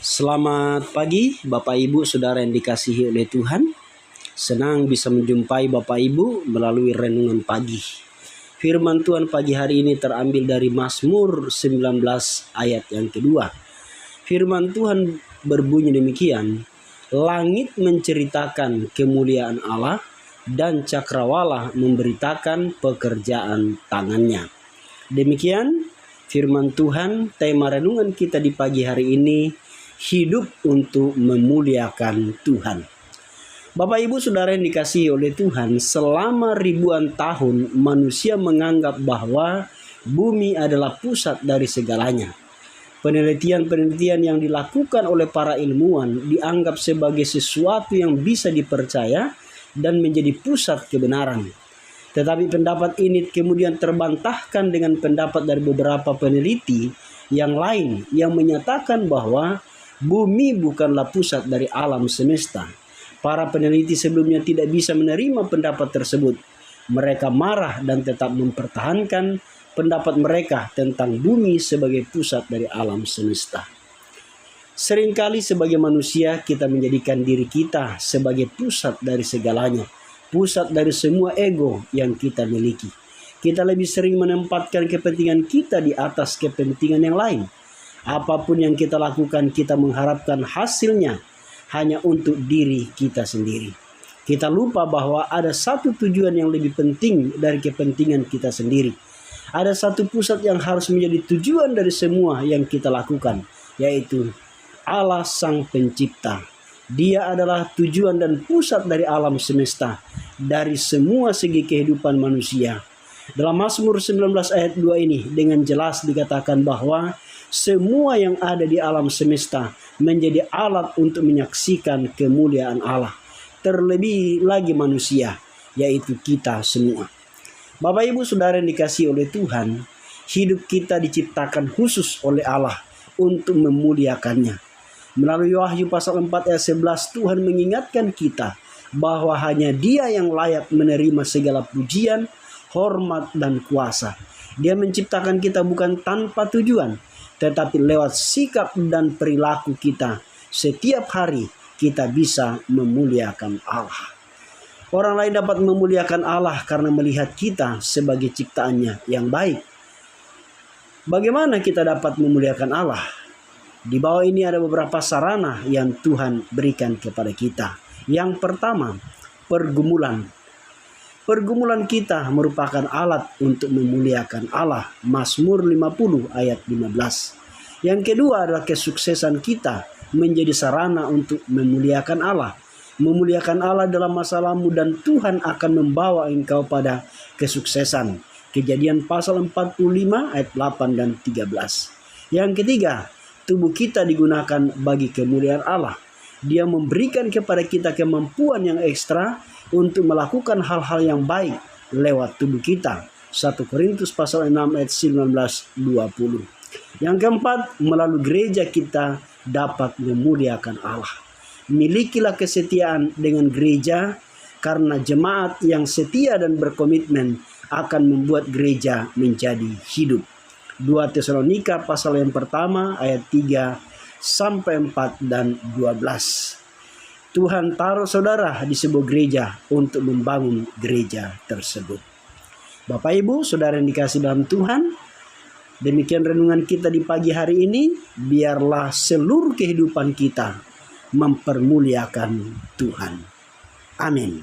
Selamat pagi Bapak Ibu Saudara yang dikasihi oleh Tuhan. Senang bisa menjumpai Bapak Ibu melalui renungan pagi. Firman Tuhan pagi hari ini terambil dari Mazmur 19 ayat yang kedua. Firman Tuhan berbunyi demikian, langit menceritakan kemuliaan Allah dan cakrawala memberitakan pekerjaan tangannya. Demikian firman Tuhan. Tema renungan kita di pagi hari ini, hidup untuk memuliakan Tuhan. Bapak Ibu Saudara yang dikasihi oleh Tuhan, selama ribuan tahun manusia menganggap bahwa bumi adalah pusat dari segalanya. Penelitian-penelitian yang dilakukan oleh para ilmuwan dianggap sebagai sesuatu yang bisa dipercaya dan menjadi pusat kebenaran. Tetapi pendapat ini kemudian terbantahkan dengan pendapat dari beberapa peneliti yang lain yang menyatakan bahwa bumi bukanlah pusat dari alam semesta. Para peneliti sebelumnya tidak bisa menerima pendapat tersebut. Mereka marah dan tetap mempertahankan pendapat mereka tentang bumi sebagai pusat dari alam semesta. Seringkali sebagai manusia kita menjadikan diri kita sebagai pusat dari segalanya. Pusat dari semua ego yang kita miliki. Kita lebih sering menempatkan kepentingan kita di atas kepentingan yang lain. Apapun yang kita lakukan, kita mengharapkan hasilnya hanya untuk diri kita sendiri. Kita lupa bahwa ada satu tujuan yang lebih penting dari kepentingan kita sendiri. Ada satu pusat yang harus menjadi tujuan dari semua yang kita lakukan, yaitu Allah Sang Pencipta. Dia adalah tujuan dan pusat dari alam semesta, dari semua segi kehidupan manusia. Dalam Mazmur 19 ayat 2 ini dengan jelas dikatakan bahwa semua yang ada di alam semesta menjadi alat untuk menyaksikan kemuliaan Allah. Terlebih lagi manusia, yaitu kita semua. Bapak Ibu Saudara yang dikasihi oleh Tuhan, hidup kita diciptakan khusus oleh Allah untuk memuliakannya. Melalui Wahyu pasal 4 ayat 11, Tuhan mengingatkan kita bahwa hanya Dia yang layak menerima segala pujian, hormat, dan kuasa. Dia menciptakan kita bukan tanpa tujuan, tetapi lewat sikap dan perilaku kita, setiap hari kita bisa memuliakan Allah. Orang lain dapat memuliakan Allah karena melihat kita sebagai ciptaannya yang baik. Bagaimana kita dapat memuliakan Allah? Di bawah ini ada beberapa sarana yang Tuhan berikan kepada kita. Yang pertama, pergumulan. Pergumulan kita merupakan alat untuk memuliakan Allah. Mazmur 50 ayat 15. Yang kedua adalah kesuksesan kita menjadi sarana untuk memuliakan Allah. Memuliakan Allah dalam masalahmu dan Tuhan akan membawa engkau pada kesuksesan. Kejadian pasal 45 ayat 8 dan 13. Yang ketiga, tubuh kita digunakan bagi kemuliaan Allah. Dia memberikan kepada kita kemampuan yang ekstra untuk melakukan hal-hal yang baik lewat tubuh kita. 1 Korintus pasal 6 ayat 19-20. Yang keempat, melalui gereja kita dapat memuliakan Allah. Milikilah kesetiaan dengan gereja, karena jemaat yang setia dan berkomitmen akan membuat gereja menjadi hidup. 2 Tesalonika pasal yang pertama ayat 3-4 dan 12. Tuhan taruh saudara di sebuah gereja untuk membangun gereja tersebut. Bapak Ibu Saudara yang dikasihi dalam Tuhan, demikian renungan kita di pagi hari ini. Biarlah seluruh kehidupan kita mempermuliakan Tuhan. Amin.